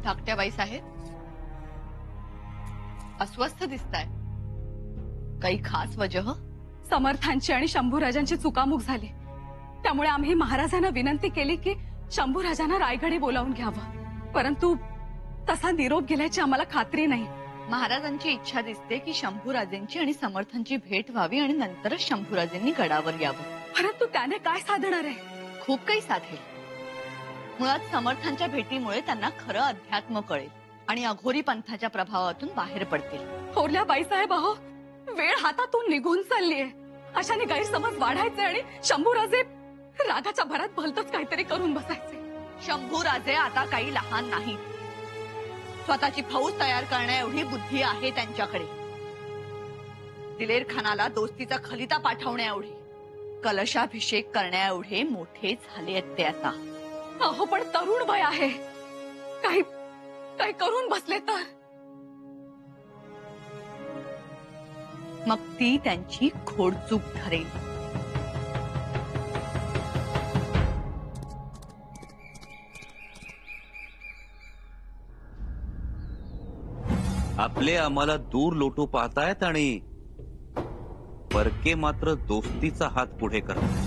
धाकट्या बाई साहेब, अस्वस्थ दिसताय. काही खास वजह? समर्थांची आणि शंभूराजांची चुकामुक झाली, त्यामुळे आम्ही महाराजांना विनंती केली की शंभूराजांना रायगडी बोलावून घ्यावं, परंतु तसा निरोप गेल्याची आम्हाला खात्री नाही. महाराजांची इच्छा दिसते की शंभूराजेंची आणि समर्थांची भेट व्हावी आणि नंतरच शंभूराजेंनी गडावर यावं. परंतु त्याने काय साधणार आहे? खूप काही साधेल. मुळात समर्थांच्या भेटीमुळे त्यांना खरं अध्यात्म कळेल आणि अघोरी पंथाच्या प्रभावातून बाहेर पडतील. थोरल्या बाईसाहेब, अहो वेळ हातातून निघून चाललीये. अशाने गैरसमज वाढायचे आणि शंभूराजे रागाच्या भरात भलतच काहीतरी करून बसायचे. शंभूराजे आता काही लहान नाही. स्वतःची फौज तयार करण्या एवढी बुद्धी आहे त्यांच्याकडे. दिलेर खानाला दोस्तीचा खलिता पाठवण्या एवढी, कलशाभिषेक करण्या एवढे मोठे झाले ते आता. अहो पण तरुण वय आहे, काही काही करून बसले तर. मग ती त्यांची खोडचूक ठरेल. आपले आम्हाला दूर लोटू पाहतायत आणि परके मात्र दोस्तीचा हात पुढे करतात.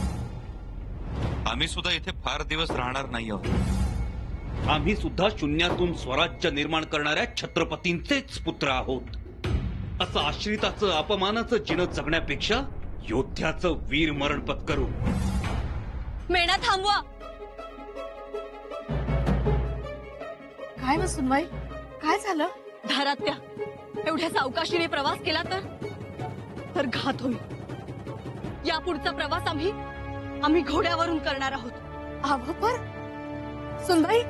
आम्ही सुद्धा इथे फार दिवस राहणार नाही आहोत. आम्ही सुद्धा शून्यातून स्वराज्य निर्माण करणाऱ्या छत्रपतींचेच पुत्र आहोत. असं आश्रिताचं अपमानाचं जिणं जगण्यापेक्षा योद्ध्याचं वीर मरण पत्करू. मेणा थांबवा. काय व सुनवाई, काय झालं? धारात्या, एवढ्या सावकाशीने प्रवास केला तर घात होईल. यापुढचा प्रवास आम्ही घोड्यावरून करणार आहोत. अहो पर सुनबाई,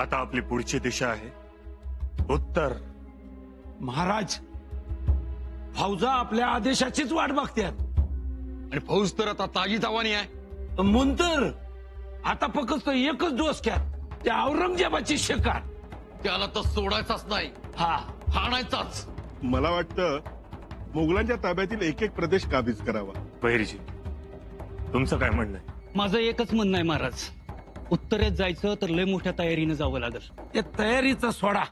आता आपली पुढची दिशा आहे उत्तर. महाराज, फौजा आपल्या आदेशाचीच वाट बघतात. आणि फौज तर आता ताजी तवानी आहे. म्हणून तर आता फक्त एकच डोसक्यात त्या औरंगजेबाची शिकार. त्याला तर सोडायचाच नाही, हा हाणायचाच. मला वाटतं मोगलांच्या ताब्यातील एक एक प्रदेश काबीज करावा. बहिरजी, तुमचं काय म्हणणं आहे? माझं एकच म्हणणं आहे महाराज, उत्तरेत जायचं तर लय मोठ्या तयारीनं जावं लागेल. त्या तयारीचा सोडा,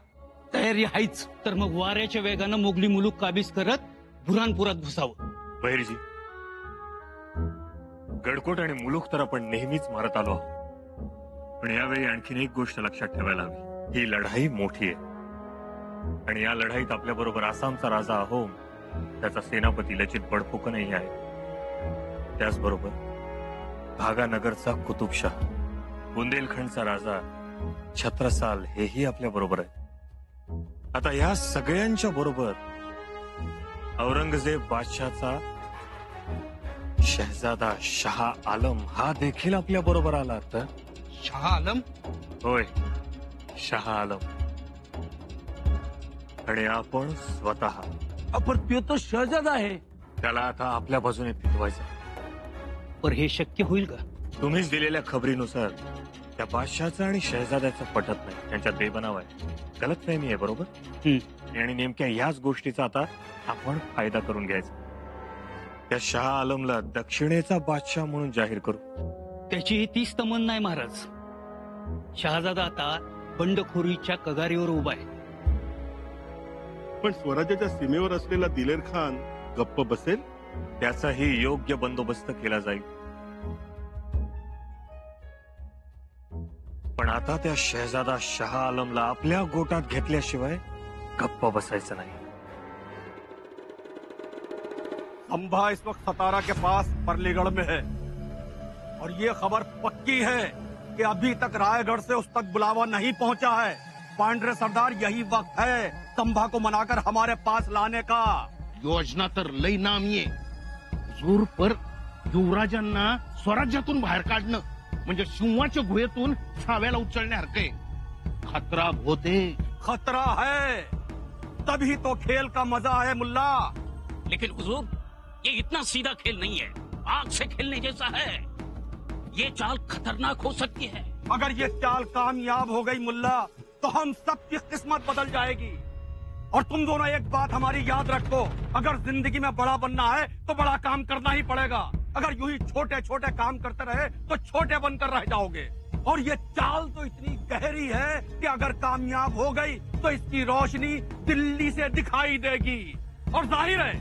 तयारी हायच. तर मग वाऱ्याच्या वेगानं मोगली मुलूक काबीज करत बुऱ्हाणपुरात घुसावं. बहिरजी, गडकोट आणि मुलूक तर आपण नेहमीच मारत आलो आहोत, पण यावेळी आणखीन एक गोष्ट लक्षात ठेवायला हवी. ही लढाई मोठी आहे आणि या लढाईत आपल्या बरोबर आसामचा राजा अहोम, त्याचा सेनापती लचित बडफुकनही आहे. त्याचबरोबर भागानगरचा कुतुबशाह, बुंदेलखंडचा राजा छत्रसाल हेही आपल्या बरोबर आहे. आता या सगळ्यांच्या बरोबर औरंगजेब बादशाहचा शहजादा शाह आलम हा देखील आपल्या बरोबर आला. तर शाह आलम? होय, शाह आलम. आणि आपण स्वतः. पण तो तर शहजादा आहे. त्याला आता आपल्या बाजूने पिटवायचं. पण हे शक्य होईल का? तुम्हीच दिलेल्या खबरीनुसार त्या बादशाहचं आणि शहजाद्याचं पटत नाही. त्यांच्यात बेबनाव आहे, गलतफहमी आहे. बरोबर. आणि नेमक्या ह्याच गोष्टीचा आता आपण फायदा करून घ्यायचा. त्या शाह आलमला दक्षिणेचा बादशाह म्हणून जाहीर करू. त्याची तीच तमन्ना आहे महाराज. शहाजादा आता बंडखोरीच्या कगारीवर उभा आहे. पण स्वराज्याच्या सीमेवर असलेला दिलेर खान गप्प बसेल? त्याचाही योग्य बंदोबस्त केला जाईल. पण आता त्या शहजादा शाह आलमला आपल्या गोटात घेतल्याशिवाय गप्प बसायचं नाही. संभा इस वक्त सतारा के पास परलीगढ़ में है और ये खबर पक्की है कि अभी तक रायगढ़ से उस तक बुलावा नहीं पहुंचा है. पांडरे सरदार, यही वक्त है संभा को मनाकर हमारे पास लाने का. योजना तर लई नामी आहे. हुजूर, पर युवराजांना स्वराज्यातून बाहेर काढणं म्हणजे सिंहाच्या गुहेतून छाव्याला उचलण्यासारखं आहे. खतरा होते. खतरा है तभी तो खेल का मजा है मुल्ला। लेकिन हुजूर, ये इतना सीधा खेल नहीं है, आग से खेलने जैसा है। ये चाल खतरनाक हो सकती है। अगर ये चाल कामयाब हो गई मुल्ला, तो हम सबकी किस्मत बदल जाएगी। और तुम दोनों एक बात हमारी याद रखो, अगर जिंदगी में बड़ा बनना है तो बड़ा काम करना ही पड़ेगा। अगर यूं ही छोटे छोटे काम करते रहे तो छोटे बनकर रह जाओगे। और ये चाल तो इतनी गहरी है कि अगर कामयाब हो गई तो इसकी रोशनी दिल्ली से दिखाई देगी। और जाहिर है,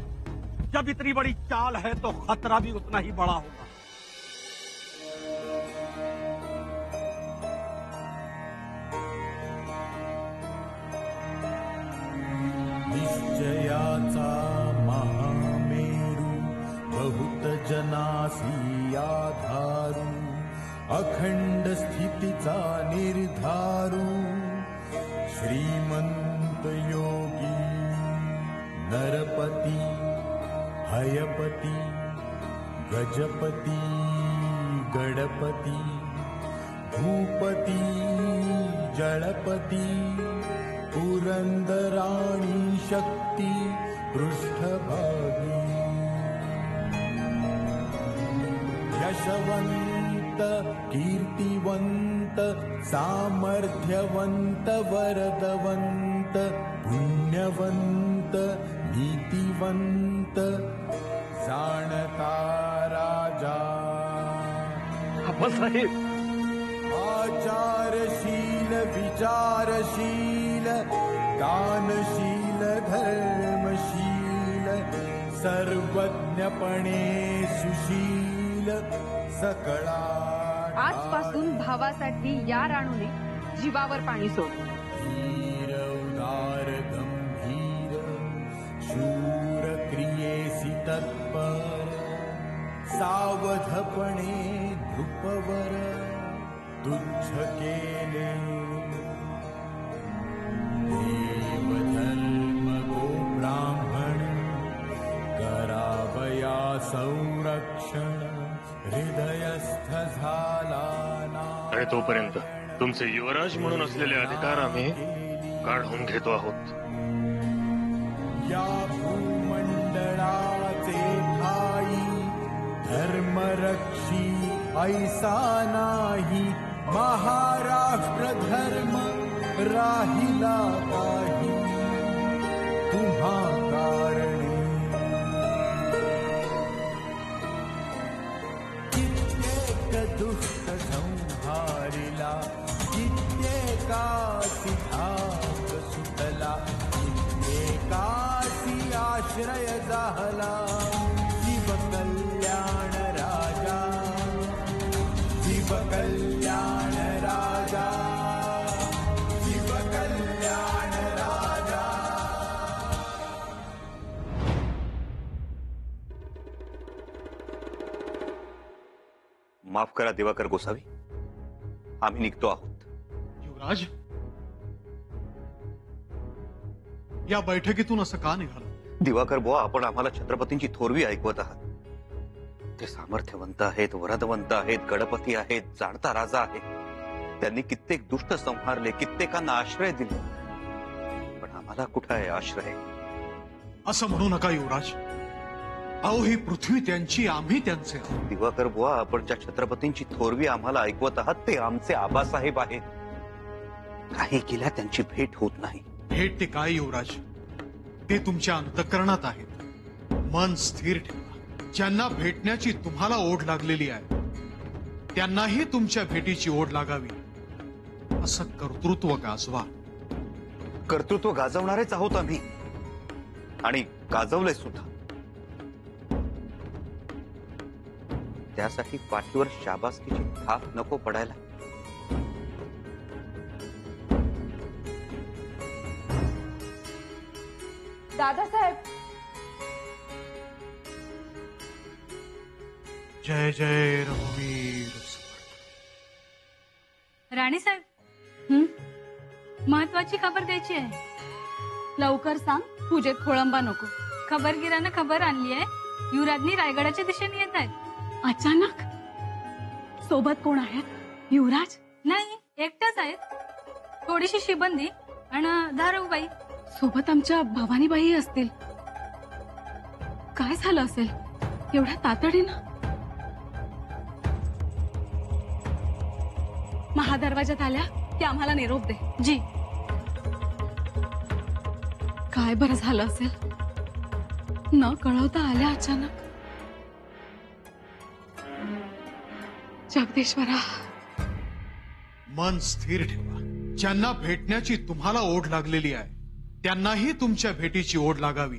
जब इतनी बड़ी चाल है तो खतरा भी उतना ही बड़ा होगा। निश्चयाचा महामेरू बहुत जनासी आधारू, अखंड स्थितीचा निर्धारू, श्रीमंत योगी नरपती हयपती गजपती गणपती भूपती जलपती पुरंदराणी शक्ती पृष्ठभागी, यशवंत कीर्तिवंत सामर्थ्यवंत वरदवंत पुण्यवंत नीतिवंत जाणता राजा, साहेब आचारशील विचारशील दानशील धर्मशील सर्वज्ञपणे सुशील सकळा। आजपासून भावासाठी या राणूने जीवावर पाणी सोडलं। धीर उदार गंभीर शूर क्रियेसी तत्पर सावधपणे नृपवर तुच्छ केले। देव धर्म गो ब्राह्मण करावया संरक्षण हृदयस्थ झाला ना। आणि तोपर्यंत तुमचे युवराज म्हणून असलेले अधिकार आम्ही काढून घेतो आहोत। या भूमंडळाचे ठाई धर्मरक्षी ऐसा नाही, महाराष्ट्र धर्म राहिला काही तुम्हा कारणे। कित्येक दुष्ट संहारिला, कित्येकासी धाक सुटला, कित्येकासी आश्रय जाहला। शिव कल्याण राजा, शिव कल्याण राजा, शिव कल्याण राजा। माफ करा दिवाकर गोसावी, आम्ही निघतो आहोत। युवराज, या बैठकीतून असं का निघालं? दिवाकर बुवा, आपण आम्हाला छत्रपतींची थोरवी ऐकवत आहात। ते सामर्थ्यवंत आहेत, वरदवंत आहेत, गणपती आहेत, जाणता राजा आहेत। त्यांनी कित्येक दुष्ट संहारले, कित्येकांना आश्रय दिले, पण आम्हाला कुठं आहे आश्रय? असं म्हणू नका युवराज, अहो ही पृथ्वी त्यांची, आम्ही त्यांचे आहोत। दिवाकर बुवा, आपण ज्या छत्रपतींची थोरवी आम्हाला ऐकवत आहात ते आमचे आबासाहेब आहेत। काही केल्या त्यांची भेट होत नाही। भेट ते काय युवराज, ते तुमच्या अंतःकरणात आहेत। मन स्थिर ठेवा। ज्यांना भेटण्याची तुम्हाला ओढ लागलेली आहे त्यांनाही तुमच्या भेटीची ओढ लागावी, असं कर्तृत्व गाजवा। कर्तृत्व गाजवणारेच आहोत आम्ही, आणि गाजवले सुद्धा। त्यासाठी पाठीवर शाबासकीची थाप नको पडायला। दादासाहेब, जय जय रघुवीर। राणी साहेब, महत्वाची खबर द्यायची आहे। लवकर सांग, पूजेत खोळंबा नको। खबरगिरानं खबर आणली आहे, युवराजनी रायगडाच्या दिशेने येत आहेत। अचानक? सोबत कोण आहेत? युवराज? नाही, एकटाच आहेत। थोडीशी शिबंदी आणि धारऊबाई सोबत आमच्या भवानीबाई असतील. काय झालं असेल एवढ्या तातडीनं? महादरवाजात आल्या की आम्हाला निरोप दे. जी. काय बरं झालं असेल? न कळवता आल्या अचानक. जगदीश्वरा. मन स्थिर ठेवा. ज्यांना भेटण्याची तुम्हाला ओढ लागलेली आहे त्यांनाही तुमच्या भेटीची ओढ लागावी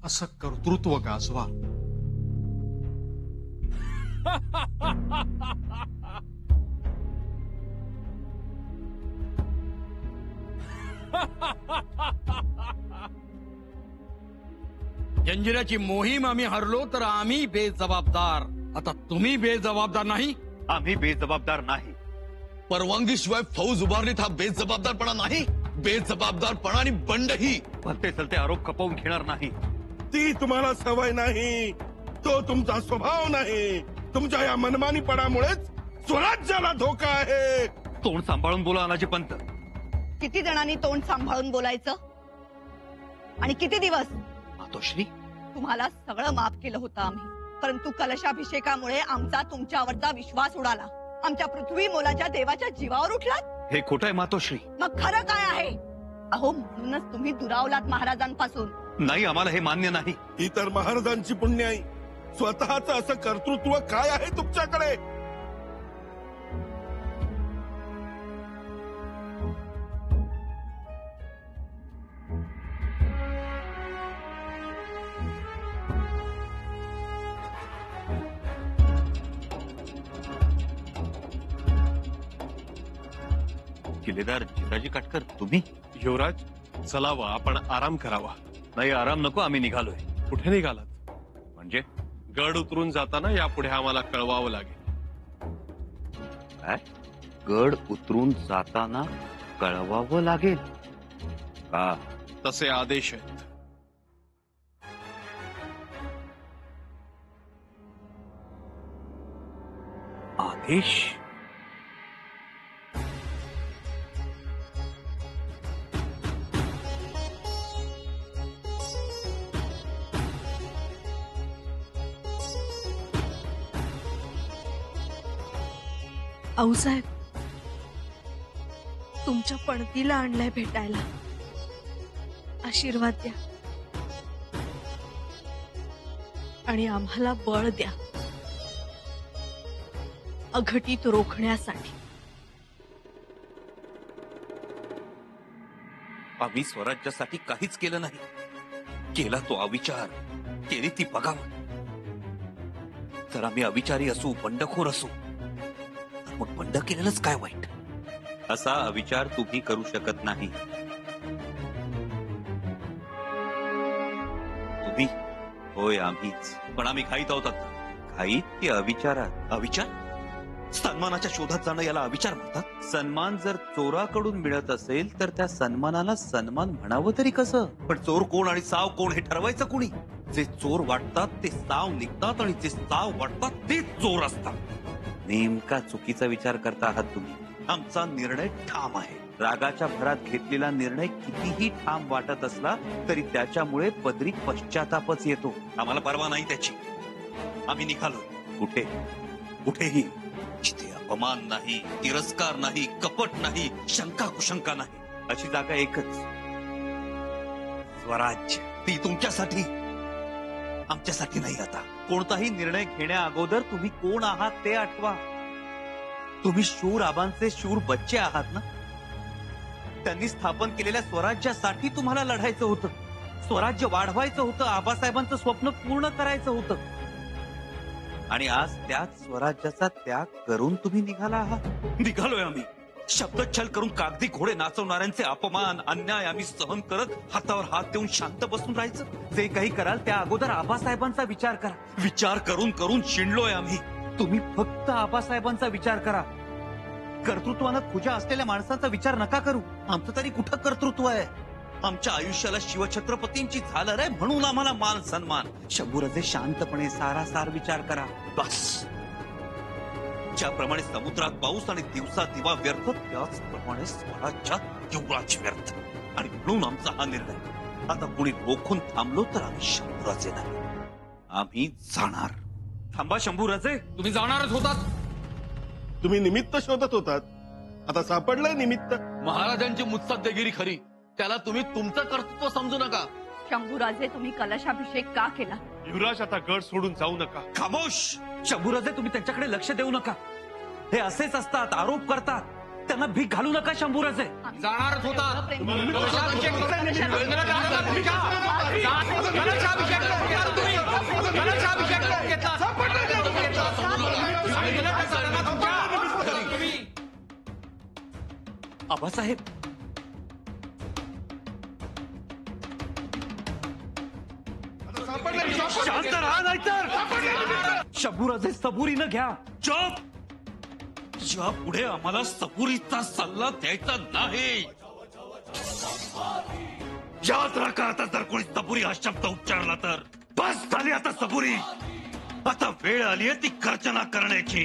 असं कर्तृत्व गाजवा. जंजिराची मोहीम आम्ही हरलो तर आम्ही बेजबाबदार. आता तुम्ही बेजबाबदार नाही. आम्ही बेजबाबदार नाही. परवानगीशिवाय फौज उभारलीत हा बेजबाबदारपणा नाही. बेजबाबदारपणा आणि बंडही. भलते चलते आरोप खपवून घेणार नाही. ती तुम्हाला सवय नाही, तो तुमचा स्वभाव नाही. तुमच्या या मनमानीपणामुळेच स्वराज्याला धोका आहे. तोंड सांभाळून बोला अनाजी पंत. किती जणांनी तोंड सांभाळून बोलायचं आणि किती दिवस? मातोश्री, तुम्हाला सगळं माफ केलं होतं आम्ही, परंतु कलशाभिषेकामुळे आमचा तुमच्यावरचा विश्वास उडाला. आमच्या पृथ्वी मोलाच्या देवाच्या जीवावर उठलात. हे खोटं आहे मातोश्री. मग खरं काय आहे? अहो, म्हणूनच तुम्ही दुरावलात महाराजांपासून. नाही, आम्हाला हे मान्य नाही. ही तर महाराजांची पुण्याई. स्वतःच असं कर्तृत्व काय आहे तुमच्याकडे? किल्लेदार जिजाजी काटकर, तुम्ही? युवराज, चलावा, आपण आराम करावा. नाही, आराम नको. आम्ही निघालोय. कुठे निघालात? म्हणजे गड उतरून जाताना यापुढे आम्हाला कळवावं लागेल. काय? गड उतरून जाताना कळवावं लागेल का? तसे आदेश आहेत. आदेश? आऊसाहेब, तुमच्या पणतीला आणलाय भेटायला. आशीर्वाद द्या आणि आम्हाला बळ द्या अघटित रोखण्यासाठी. आम्ही स्वराज्यासाठी काहीच केलं नाही. केला तो अविचार, केली ती बगावत. तर आम्ही अविचारी असू, बंडखोर असू, मग बंड केलेलंच काय वाईट? असा अविचार तुम्ही करू शकत नाही. तुम्ही होय, आम्हीच. पण आम्ही घाईत आहोत आता. घाईत की अविचारात? अविचार? सन्मानाच्या शोधात जाणं याला अविचार म्हणतात? सन्मान जर चोराकडून मिळत असेल तर त्या सन्मानाला सन्मान म्हणावं तरी कसं? पण चोर कोण आणि साव कोण हे ठरवायचं कोणी? जे चोर वाटतात ते साव निघतात आणि जे साव वाटतात ते चोर असतात. नेमका चुकीचा विचार करता आहात तुम्ही. आमचा निर्णय ठाम आहे. रागाच्या भरात घेतलेला निर्णय कितीही ठाम वाटत असला तरी त्याच्यामुळे पदरी पश्चातापच येतो. आम्हाला परवा नाही त्याची. आम्ही निघालोय. कुठे? कुठेही जिथे अपमान नाही, तिरस्कार नाही, कपट नाही, शंका कुशंका नाही, अशी जागा एकच, स्वराज्य. ती तुमच्यासाठी, आमच्यासाठी नाही. आता कोणताही निर्णय घेण्या अगोदर तुम्ही कोण आहात ते आठवा. तुम्ही शूर आबांचे शूर बच्चे आहात ना. त्यांनी स्थापन केलेल्या स्वराज्यासाठी तुम्हाला लढायचं होतं. स्वराज्य वाढवायचं होतं. आबासाहेबांचं स्वप्न पूर्ण करायचं होतं. आणि आज त्याच स्वराज्याचा त्याग करून तुम्ही निघाला आहात. निघालोय आम्ही. शब्दच्छल करून कागदी घोडे नाचवणाऱ्यांचे अपमान, अन्याय आम्ही सहन करत हातावर हात देऊन शांत बसून राहायचं? जे काही कराल त्या अगोदर आबासाहेबांचा विचार करा. विचार करून करून शिणलोय आम्ही. तुम्ही फक्त आबासाहेबांचा विचार करा. कर्तृत्वानं खुजा असलेल्या माणसांचा विचार नका करू. आमचं तरी कुठं कर्तृत्व आहे? आमच्या आयुष्याला शिवछत्रपतींची झालर आहे म्हणून आम्हाला मान सन्मान. शंभूराजे शांतपणे सारासार विचार करा. बस. ज्याप्रमाणे समुद्रात पाऊस आणि दिवसा दिवा व्यर्थ, त्याचप्रमाणे स्वराज्यात युवराज व्यर्थ. आणि म्हणून आमचा हा निर्णय. आता कुणी रोखून थांबलो तर आम्ही शंभूराजे नाही, आम्ही जाणार. थांबा शंभूराजे, तुम्ही जाणारच होतात. तुम्ही निमित्त शोधत होतात, आता सापडलंय निमित्त. महाराजांची मुत्सद्देगिरी खरी, त्याला तुम्ही तुमचं कर्तृत्व समजू नका. शंभूराजे, तुम्ही कलशाभिषेक का केला? युवराज आता गड सोडून जाऊ नका. खामोश. शंभूराजे, तुम्ही त्यांच्याकडे लक्ष देऊ नका. हे असेच असतात, आरोप करतात. त्यांना भीक घालू नका शंभूराजे. जाणारच होतात. आबासाहेब, शांत राहा, नाहीतर शंभूराजे सबुरीनं घ्या. चुप. यापुढे आम्हाला सबुरीचा सल्ला द्यायचा नाही. याद राखा, आता जर कोणी सबुरी हा शब्द उच्चारला तर बस झाली आता सबुरी. आता वेळ आली आहे ती गर्जना करण्याची,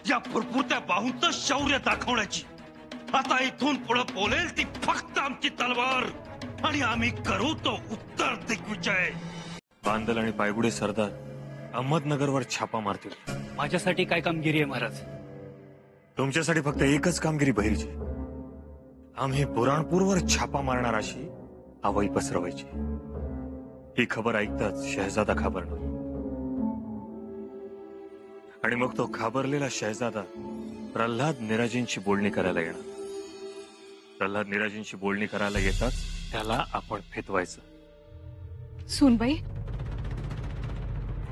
या पुरपुरत्या बाहूंचं शौर्य दाखवण्याची. आता इथून पुढे बोलेल ती फक्त आमची तलवार, आणि आम्ही करू तो उत्तर दिग्विजय. बांदल आणि पायगुडे सरदार अहमदनगरवर छापा मारतील. माझ्यासाठी काय कामगिरी आहे महाराज? तुमच्यासाठी फक्त एकच कामगिरी बहिरीची. आम्ही बुराणपूरवर छापा मारणार अशी आवई पसरवायची. ही खबर ऐकताच शहजादा घाबरणार, आणि मग तो घाबरलेला शहजादा प्रल्हाद निराजींची बोलणी करायला येणार. प्रल्हाद निराजींची बोलणी करायला येताच त्याला आपण फेतवायचं. सुनबाई,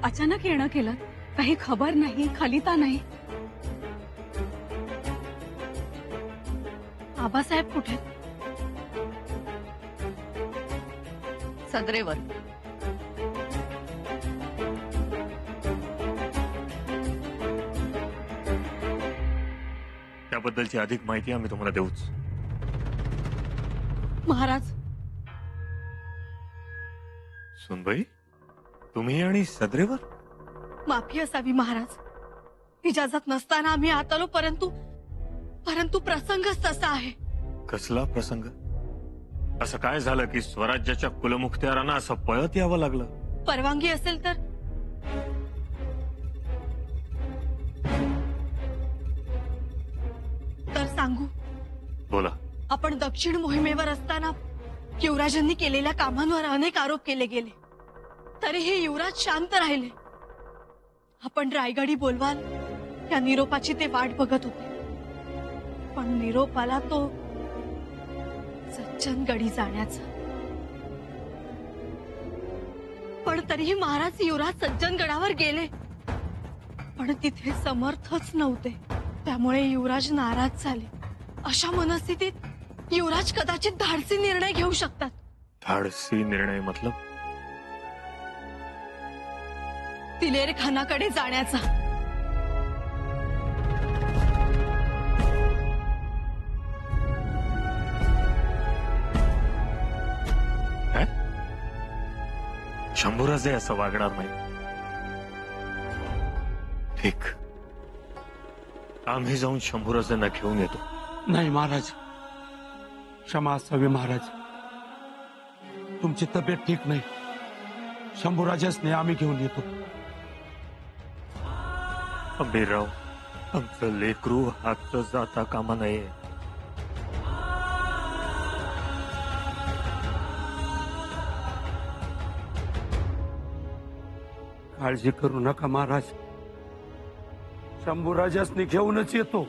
अचानक येणं केलं, काही खबर नाही, खलिता नाही. आबासाहेब कुठे? सदरेवर. त्याबद्दलची अधिक माहिती आम्ही तुम्हाला देऊच. महाराज, सुनबाई, तुम्ही आणि सदरेवर? माफी असावी महाराज. इजाजत नसताना आम्ही आत आलो, परंतु प्रसंगच तसा आहे. कसला प्रसंग? असं काय झालं की स्वराज्याच्या कुलमुखत्यारांना असं पळत यावं लागलं? परवानगी असेल तर सांगू. बोला. आपण दक्षिण मोहिमेवर असताना युवराजांनी केलेल्या कामांवर अनेक आरोप केले गेले, तरीही युवराज शांत राहिले. आपण रायगडी बोलवाल या निरोपाची ते वाट बघत होते, पण निरोप आला तो सज्जनगडी जाण्याचा. पण तरीही महाराज युवराज सज्जनगडावर गेले, पण तिथे समर्थच नव्हते. त्यामुळे युवराज नाराज झाले. अशा मनस्थितीत युवराज कदाचित धाडसी निर्णय घेऊ शकतात. धाडसी निर्णय मतलब? दिलेर खानाकडे जाण्याचा. शंभूराजे असं वागणार नाही. ठीक, आम्ही जाऊन शंभूराजेंना घेऊन येतो. नाही महाराज, क्षमा असावी महाराज. तुमची तब्येत ठीक नाही. शंभूराजेसने आम्ही घेऊन येतो. अंबीरराव, आमचं लेकरू हातचं जाता कामा नये. काळजी करू नका महाराज, शंभूराजासनी घेऊनच येतो.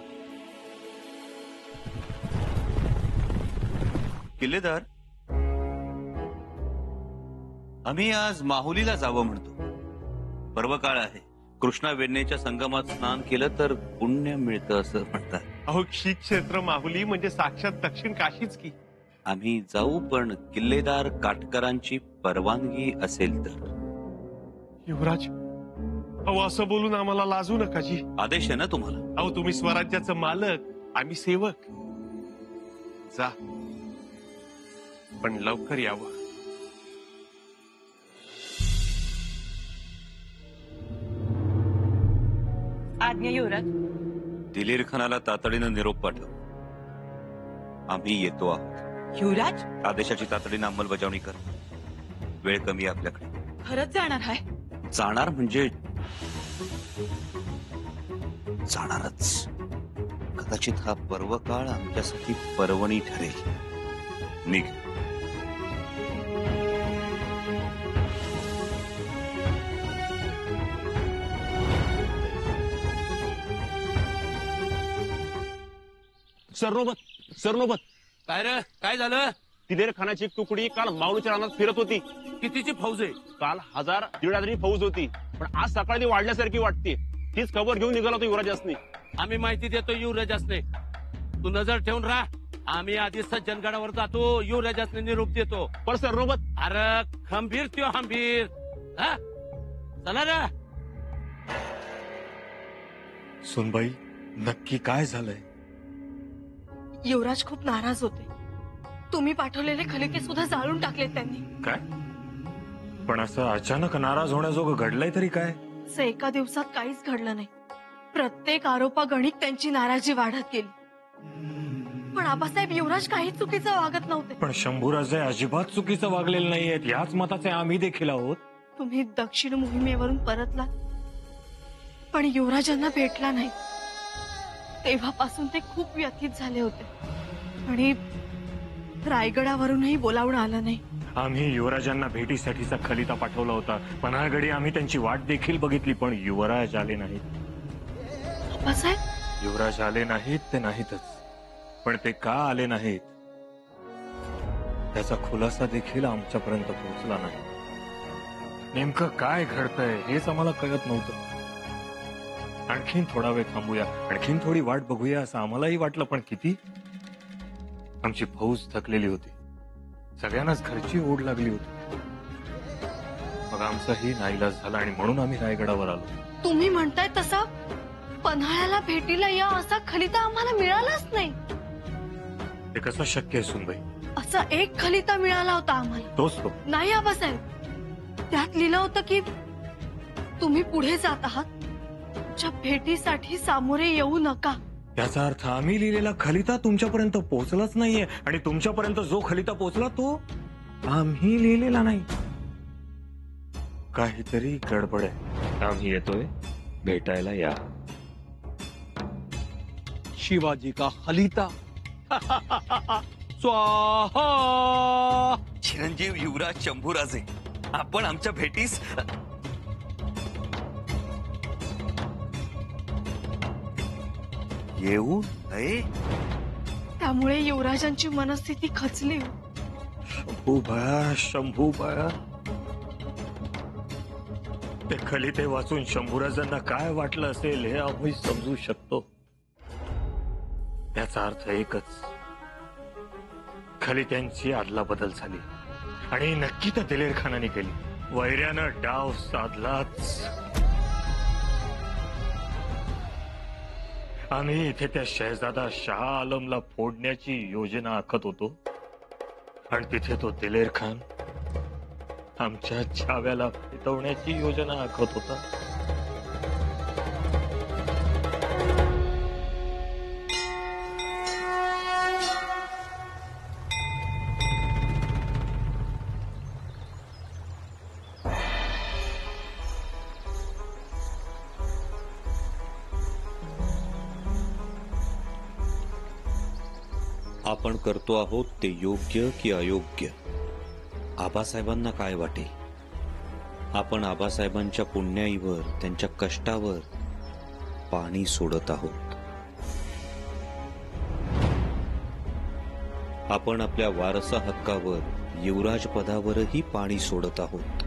किल्लेदार, आम्ही आज माहुलीला जावं म्हणतो. पर्व काळ आहे. कृष्णा वेण्णेच्या संगमात स्नान केलं तर पुण्य मिळतं असं म्हणतात. अहो, श्री क्षेत्र माहुली म्हणजे साक्षात दक्षिण काशीच की. आम्ही जाऊ, पण किल्लेदार काटकरांची परवानगी असेल तर. युवराज, अहो असं बोलून आम्हाला लाजू नका जी. आदेश आहे ना तुम्हाला. अहो, तुम्ही स्वराज्याचं मालक, आम्ही सेवक. जा, पण लवकर यावं. आज्ञा युवराज. दिलेर खानाला तातडीनं निरोप पाठव. आम्ही येतो आहोत. युवराज आदेशाची तातडीनं अंमलबजावणी कर. वेळ कमी आहे आपल्याकडे. खरंच जाणार आहे? जाणार म्हणजे जाणारच. कदाचित हा पर्वकाळ आमच्यासाठी पर्वणी ठरेल. निघ. सरनोबत काय रे, काय झालं? दिलेर खानाची एक तुकडी काल माऊलीच्या रानात फिरत होती. कितीची फौज आहे? काल 1000-1500 फौज होती, पण आज सकाळी ती वाढल्यासारखी वाटते. तीच खबर घेऊन निघाला होता युवराजासनी. आम्ही माहिती देतो युवराजासने. तू नजर ठेवून राहा. आम्ही आधी सज्जनगडावर जातो, युवराजासने निरोप देतो. पण सरनोबत अरे खंबीर त्यो हंबीर. हा चला रे. सुनबाई, नक्की काय झालंय? युवराज खूप नाराज होते. तुम्ही पाठवलेले खलिते सुद्धा जाळून टाकलेत त्यांनी. काय? पण असं अचानक नाराज होण्याजोगं घडलंय तरी काय? असं एका दिवसात काहीच घडलं नाही. प्रत्येक आरोपागणिक त्यांची नाराजी वाढत गेली. पण आबासाहेब, युवराज काही चुकीचं वागत नव्हते. पण शंभूराजे अजिबात चुकीचं वागलेलं नाहीयेत. याच मताचे आम्ही देखील आहोत. तुम्ही दक्षिण मोहिमेवरून परतला, पण युवराजांना भेटला नाही. तेव्हापासून ते खूप व्यथित झाले होते आणि रायगडावरूनही बोलावणं आलं नाही. आम्ही युवराजांना भेटीसाठीचा खलिता पाठवला होता. पन्हाळगडी आम्ही त्यांची वाट देखील बघितली, पण युवराज आले नाहीत. युवराज आले नाहीत ते नाहीतच, पण ते का आले नाहीत त्याचा खुलासा देखील आमच्यापर्यंत पोहोचला नाही. नेमकं काय घडतंय हेच आम्हाला कळत नव्हतं. आणखीन थोडा वेळ थांबूया, आणखीन थोडी वाट बघूया असं आम्हालाही वाटलं, पण किती? आमची फौज थकलेली होती. सगळ्यांनाच घरची ओढ लागली होती. मग आमचाही नाईलाज झाला आणि म्हणून आम्ही रायगडावर आलो. तुम्ही म्हणताय तसा पन्हाळ्याला भेटीला या असा खलिता आम्हाला मिळालाच नाही. ते कसं शक्य आहे सुनबाई? असा एक खलिता मिळाला होता आम्हाला. तोच तो. नाही आबासाहेब, त्यात लिहिलं होतं की तुम्ही पुढे जात आहात, तुमच्या भेटीसाठी सामोरे येऊ नका. याचा अर्थ आम्ही लिहिलेला खलिता तुमच्यापर्यंत पोहोचलाच नाहीये आणि तुमच्यापर्यंत जो खलिता पोहोचला तो आम्ही लिहिलेला नाही. काहीतरी गडबड आहे. आम्ही येतोय, भेटायला या. शिवाजी का खलिता. स्वाहा. चिरंजीव युवराज शंभूराजे, आपण आमच्या भेटीस येऊ नये. त्यामुळे युवराजांची मनस्थिती खचली. शंभू बाळा, ते खलिते वाचून शंभूराजांना काय वाटलं असेल हे आम्ही समजू शकतो. याचा अर्थ एकच, खलित्यांची अदलाबदल झाली आणि नक्की तर दिलेर खानाने केली. वैऱ्यानं डाव साधलाच. आम्ही इथे त्या शहजादा शाह आलमला फोडण्याची योजना आखत होतो आणि तिथे तो दिलेर खान आमच्या छाव्याला फितवण्याची योजना आखत होता. आपण करतो आहोत ते योग्य की अयोग्य, आबासाहेबांना काय वाटेल? आपण आबासाहेबांच्या पुण्याईवर, त्यांच्या कष्टावर पाणी सोडत आहोत. आपण आपल्या वारसा हक्कावर, युवराज पदावरही पाणी सोडत आहोत.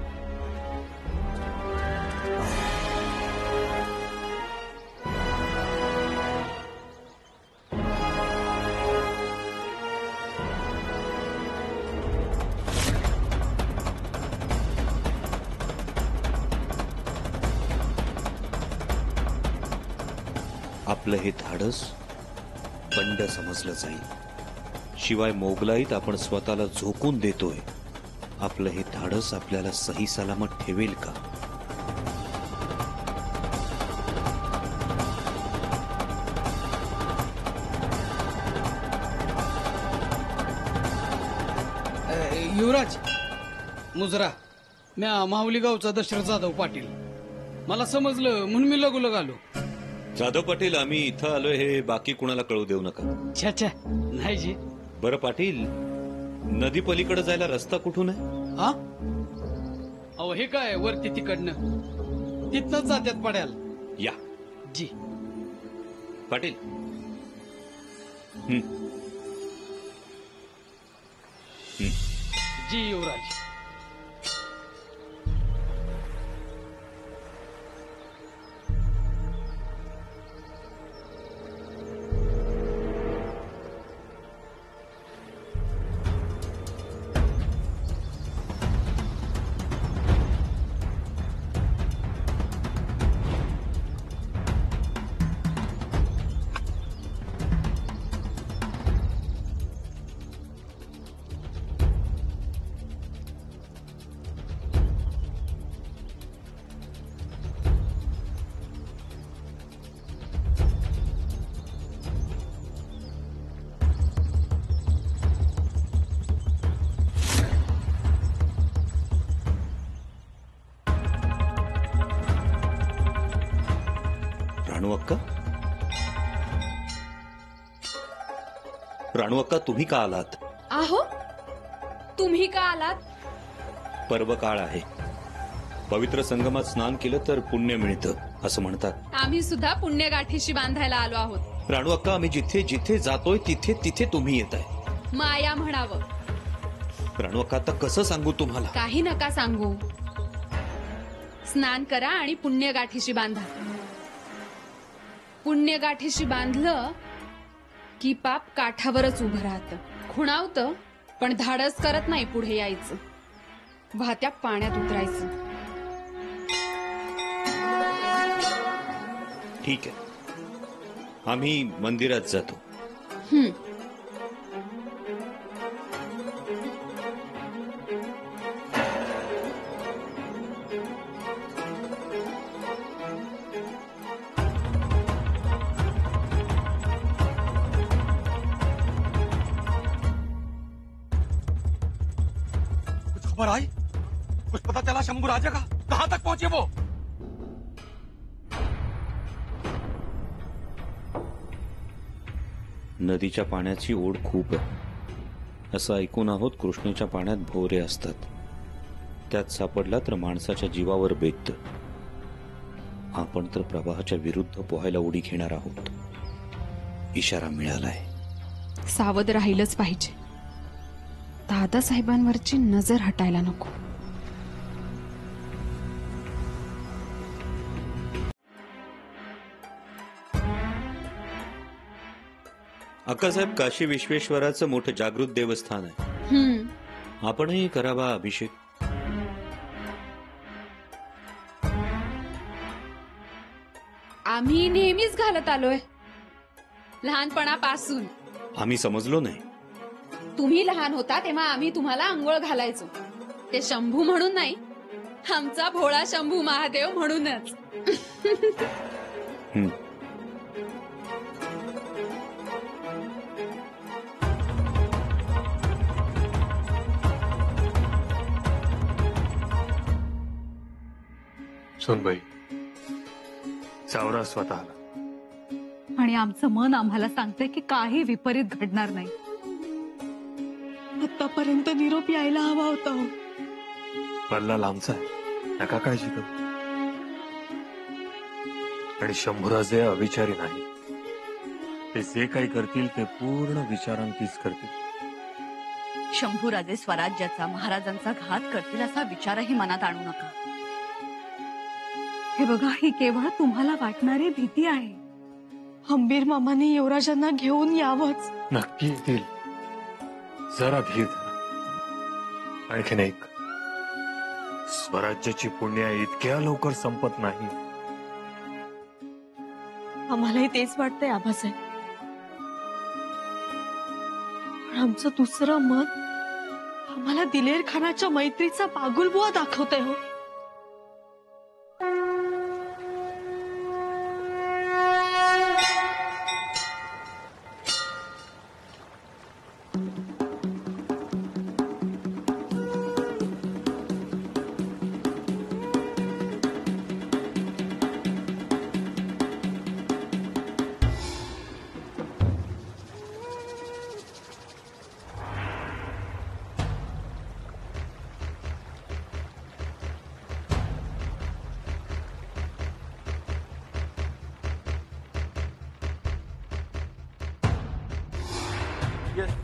आपलं हे धाडस बंड समजलं जाईल. शिवाय मोगलाईत आपण स्वतःला झोकून देतोय. आपलं हे धाडस आपल्याला सही सलामत ठेवेल का? युवराज मुजरा म्या माहुली गावचा दशरथ जाधव पाटील. मला समजलं म्हणून मी लगोलग आलो. जाधव पाटील, आम्ही इथं आलोय हे बाकी कुणाला कळू देऊ नका. छा छा नाही जी. बरं पाटील, नदी पलीकडे जायला रस्ता कुठून आहे? हा अहो हे काय वरती तिकडनं तिथनच जात्यात पड्याल. या जी पाटील. जी युवराज. राणू अक्का, राणू अक्का, तुम्ही का आलात? आहो, तुम्ही का आलात? पर्व काळ आहे. पवित्र संगमात स्नान केलं तर पुण्य मिळतं असं म्हणतात. आम्ही सुद्धा पुण्यगाठीशी बांधायला आलो आहोत. राणू अक्का, आम्ही जिथे जिथे जातोय तिथे तिथे तुम्ही येताय. माया म्हणावं. राणू अक्का, आता कसं सांगू तुम्हाला? काही नका सांगू. स्नान करा आणि पुण्यगाठीशी बांधा. पुण्यगाठीशी बांधलं की पाप काठावरच उभं राहतं. खुणावतं पण धाडस करत नाही पुढे यायचं. वाहत्या पाण्यात उतरायचं. ठीक आहे, आम्ही मंदिरात जातो. खबर आई? कुछ पता चला शंभू राजा का? कहां तक पहुंचे वो? नदीच्या पाण्याची ओढ खूप आहे असं ऐकून आहोत. कृष्णेच्या पाण्यात भोवरे असतात. त्यात सापडला तर माणसाच्या जीवावर बेततं. आपण तर प्रवाहाच्या विरुद्ध पोहायला उडी घेणार आहोत. इशारा मिळालाय. सावध राहिलंच पाहिजे. दादासाहेबांवरची नजर हटायला नको. अक्कासाहेब, काशी विश्वेश्वराचं मोठं जागृत देवस्थान आहे. आपणही करावा अभिषेक. आम्ही नेहमीच घालत आलोय लहानपणापासून. आम्ही समजलो नाही. तुम्ही लहान होता तेव्हा आम्ही तुम्हाला अंघोळ घालायचो. ते शंभू म्हणून नाही, आमचा भोळा शंभू महादेव म्हणूनच. सोनबाई, सावरा स्वतःला. आणि आमचं मन आम्हाला सांगतंय की काही विपरीत घडणार नाही. आतापर्यंत निरोप यायला हवा होता. पल्ला लांबचा आहे, नका काळजी करू. आणि शंभूराजे अविचारी नाही. ते जे काही करतील ते पूर्ण विचारांतीच करतील. शंभूराजे स्वराज्याचा, महाराजांचा घात करतील असा विचारही मनात आणू नका. हे बघा, ही केवळ तुम्हाला वाटणारी भीती आहे. हंबीर मामाने युवराजांना घेऊन यावंच. नक्की येतील. जरा धीर धरा. आणखीन एक, स्वराज्याची पुण्य इतक्या लवकर संपत नाही. आम्हालाही तेच वाटतंय आबासाहेब. पण आमचं दुसरं मत आम्हाला दिलेर खानाच्या मैत्रीचा पागुलबुवा दाखवतंय हो.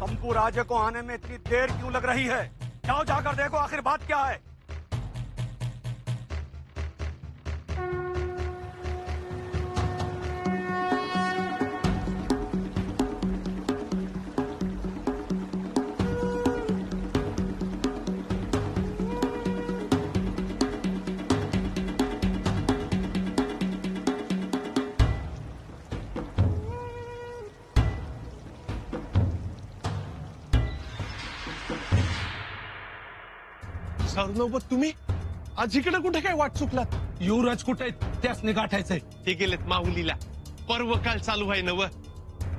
शंभू राजे को आने में इतनी देर क्यों लग रही है? जाओ जाकर देखो आखिर बात क्या है। सरनोबत तुम्ही आज इकडे कुठे काय वाट चुकलात? युवराज कुठे त्याच गाठायचंय. ते गेलेत माहुलीला. पर्व काल चालू आहे नव.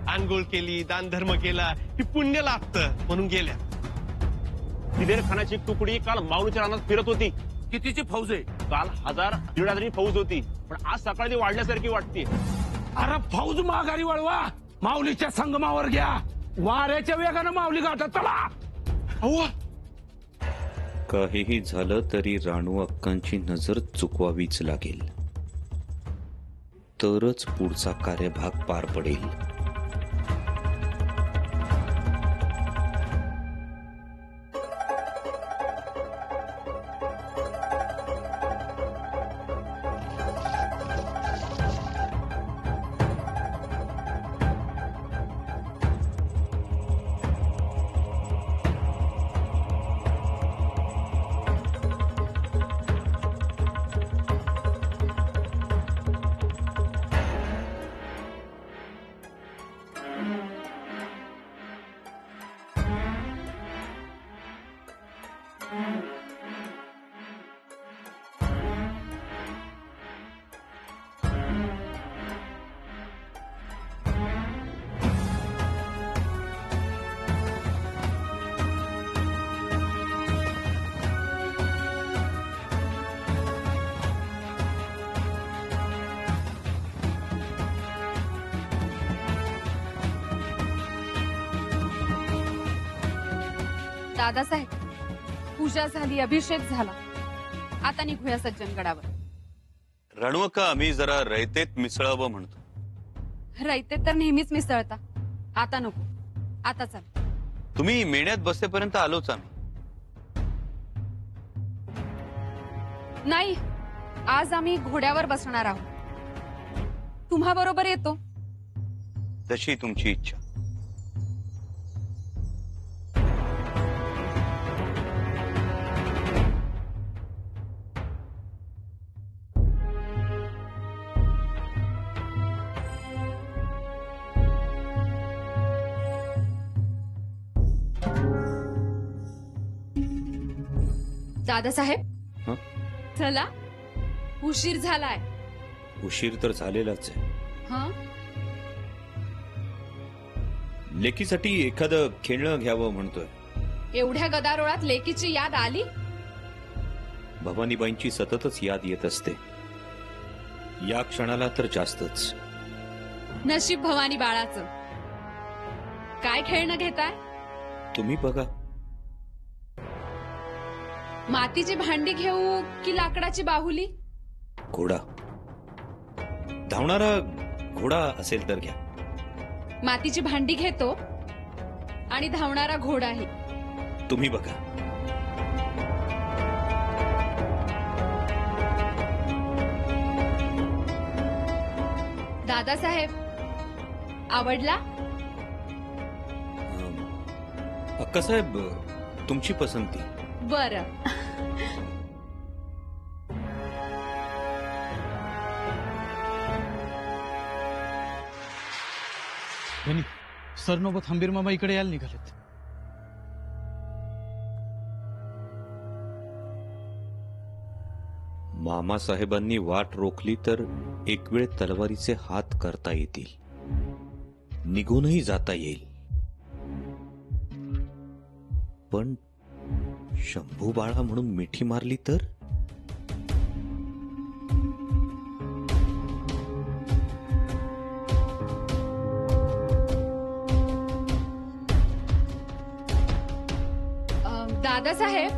आंघोळ केली, दान धर्म केला की पुण्य लागतं म्हणून गेल्या. दिलेर खानाची एक तुकडी काल माऊलीच्या रानात फिरत होती. कितीची फौज आहे? काल 1000 फौज होती, पण आज सकाळी ती वाढल्यासारखी वाटते. अरे फौज माघारी वळवा, माऊलीच्या संगमावर घ्या. वाऱ्याच्या वेगानं माऊली गाठत चला. काहीही झालं तरी राणू अक्कांची नजर चुकवावीच लागेल, तरच पुढचा कार्यभाग पार पडेल. दादासाहेब, पूजा झाली, अभिषेक झाला, आता निघूया सज्जनगडावर. राणू अक्का, आम्ही जरा रयतेत मिसळावं म्हणतो. रयते तर नेहमीच मिसळता, आता नको, आता चल. तुम्ही मेण्यात बसेपर्यंत आलोच आम्ही. नाही, आज आम्ही घोड्यावर बसणार आहोत. तुम्हा बरोबर येतो. तशी तुमची इच्छा. दादासाहेब, चला, उशीर झालाय. उशीर तर झालेलाच आहे. हं? लेकीसाठी एखादं खेळणं घ्यावं म्हणतोय. एवढ्या गदारोळात लेकीची याद आली? भवानीबाईंची सततच याद येत असते, या क्षणाला तर जास्तच. नशीब भवानी बाळाचं. काय खेळणं घेताय? तुम्ही बघा. मातीची भांडी घेऊ की लाकडाची बाहुली? घोडा, धावणारा घोडा असेल तर घ्या. मातीची भांडी घेतो आणि धावणारा घोडाही. तुम्ही बघा. दादासाहेब, आवडला? अक्कासाहेब, तुमची पसंती. बरं. सरनोबत हंबीर मामा इकडे यायला निघालेत. मामासाहेबांनी वाट रोखली तर एक वेळ तलवारीचे हात करता येतील, निघूनही जाता येईल. पण शंभू बाळा म्हणून मिठी मारली तर? दादासाहेब,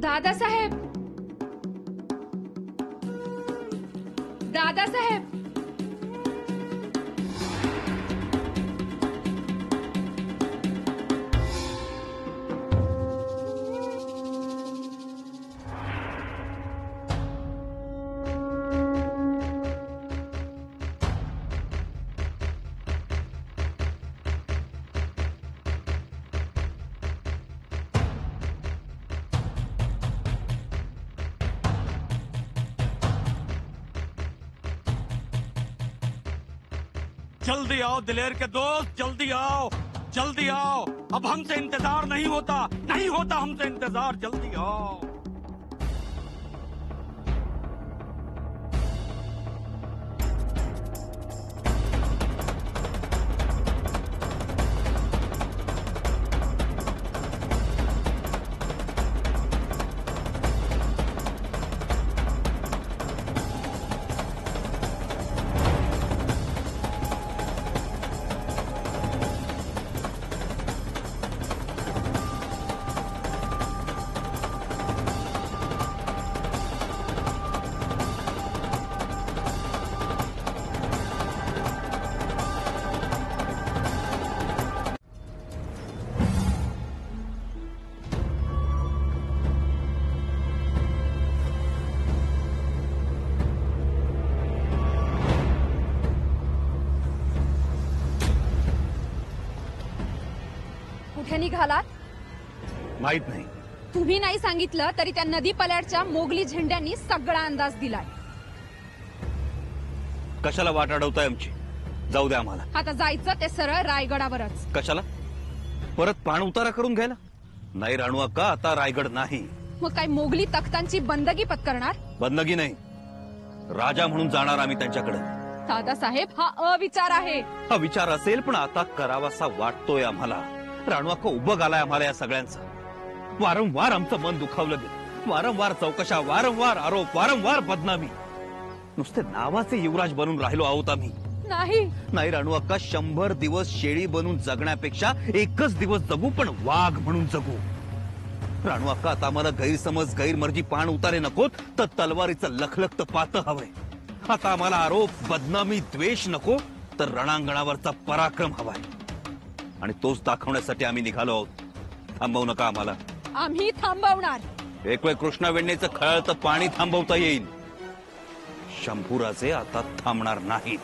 दादासाहेब, दादासाहेब, जल्दी आओ दिलेर के दोस्त, जल्दी आओ, जल्दी आओ। अब हमसे इंतजार नहीं होता, नहीं होता हमसे इंतजार, जल्दी आओ। कुठे निघालात? माहित नाही. तुम्ही नाही सांगितलं तरी त्या नदी पल्याडच्या मोगली झेंड्यांनी सगळा अंदाज दिलाय. कशाला वाट अडवताय आमची? जाऊ द्या आम्हाला. आता जायचं ते सरळ रायगडावरच. कशाला? परत पाण उतारा करून घ्यायला? नाही राणू अक्का, आता रायगड नाही. मग काय मोगली तख्तांची बंदगी पत्करणार? बंदगी नाही, राजा म्हणून जाणार आम्ही त्यांच्याकडे. दादासाहेब, हा अविचार आहे. हा विचार असेल, पण आता करावासा वाटतोय आम्हाला. राणू अक्का उभं आलाय आम्हाला या सगळ्यांचा. वारंवार आमचं मन दुखावलं गेलं, वारंवार चौकशा, वारंवार आरोप, वारंवार बदनामी. नुसते नावाचे युवराज बनून राहिलो आहोत आम्ही. नाही राणू अक्का, 100 दिवस शेळी बनून जगण्यापेक्षा एकच दिवस जगू, पण वाघ म्हणून जगू. राणू अक्का, आता आम्हाला गैरसमज, गैरमर्जी, पाण उतारे नकोत, तर तलवारीचं लखलखत पातं हवंय. आता आम्हाला आरोप, बदनामी, द्वेष नको, तर रणांगणावरचा पराक्रम हवाय. आणि तोच दाखवण्यासाठी आम्ही निघालो आहोत. थांबवू नका आम्हाला. आम्ही थांबवणार. एक वेळ कृष्णा वेण्णेचं खळतं पाणी थांबवता येईल. शंभूराजे आता थांबणार नाहीत.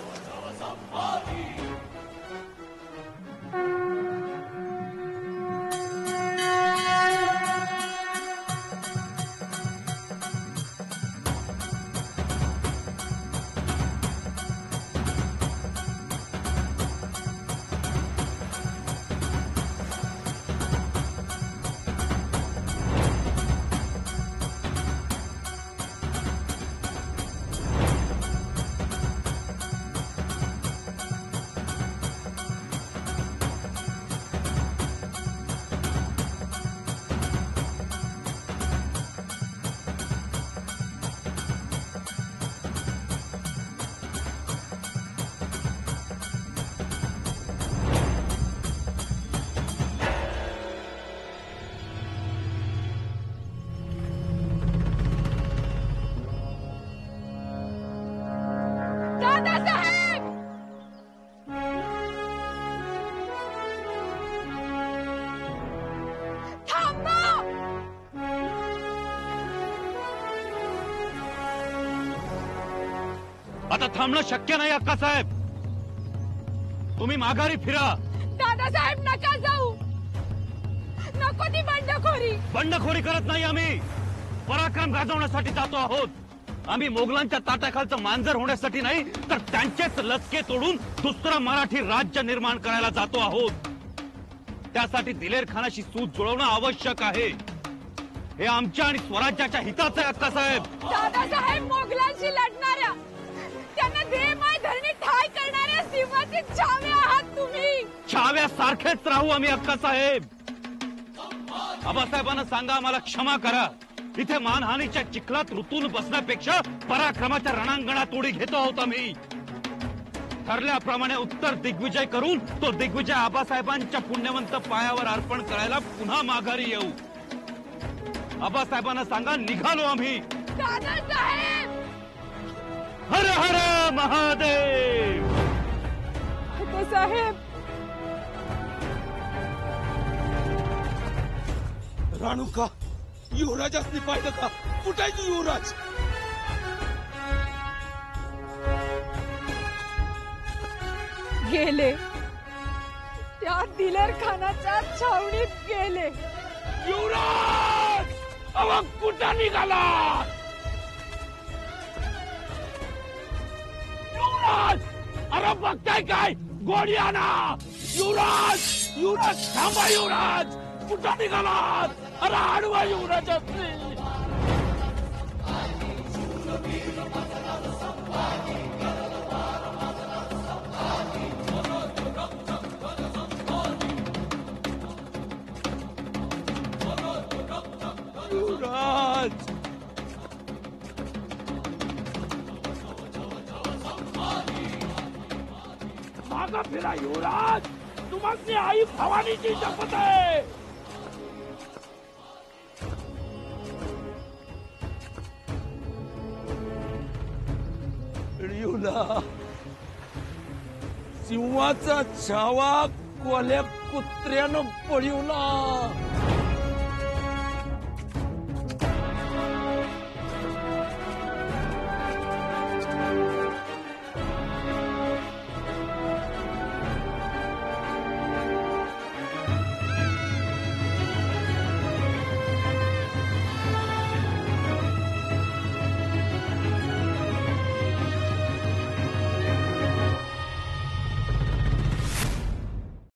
आता थांबणं शक्य नाही अक्कासाहेब. तुम्ही माघारी फिरा. दादासाहेब, नका जाऊ. नको ती बंडखोरी. बंडखोरी करत नाही आम्ही. पराक्रम गाजवण्यासाठी जातो आहोत. आम्ही मोगलांच्या ताटाखालचं मांजर होण्यासाठी नाही, तर त्यांचेच लचके तोडून दुसरं मराठी राज्य निर्माण करायला जातो आहोत. त्यासाठी दिलेर खानाशी सूत जुळवणं आवश्यक आहे. हे आमच्या आणि स्वराज्याच्या हिताचं आहे अक्कासाहेब. दादासाहेब, मोगलांशी लढणाऱ्या, त्यांना देहमाय धरणी ठाय करणाऱ्या सिंहाचे छावे आहात तुम्ही. छाव्यासारखेच राहू आम्ही अक्कासाहेब. आबासाहेबांना सांगा आम्हाला क्षमा करा. इथे मानहानीच्या चिखलात ऋतून बसण्यापेक्षा पराक्रमाच्या रणांगणात उडी घेतो आहोत आम्ही. ठरल्याप्रमाणे उत्तर दिग्विजय करून तो दिग्विजय आबासाहेबांच्या पुण्यवंत पायावर अर्पण करायला पुन्हा माघारी येऊ. आबासाहेबांना सांगा निघालो आम्ही. दादासाहेब हर हर महादेव. साहेब राणूका युवराजासनी पाहिलं का? कुठायची युवराज? गेले त्या दिलेर खानाच्या छावणीत गेले. युवराज अहो कुठं निघाला? युवराज अरे बघताय काय? गोडी आणा. युवराज युवराज थांबा. युवराज कुठं निघालात? अरे आडवा युवराज असले. युवराज मागा फिरा. युवराज तुम्हाला आई भवानीची शपथ आहे. सिंहाचा छावा कोल्या कुत्र्यानं पळवला.